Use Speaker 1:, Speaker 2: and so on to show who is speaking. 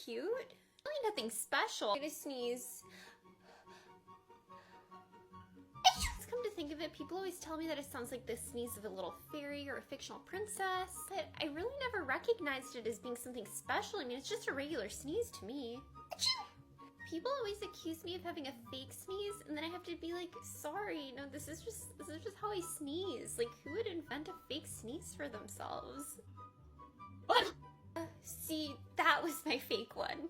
Speaker 1: cute. Really nothing special. I'm gonna sneeze. Come to think of it, people always tell me that it sounds like the sneeze of a little fairy or a fictional princess, but I really never recognized it as being something special. I mean, it's just a regular sneeze to me. People always accuse me of having a fake sneeze, and then I have to be like, sorry, no, this is just how I sneeze. Like, who would invent a fake sneeze for themselves? See, that was my fake one.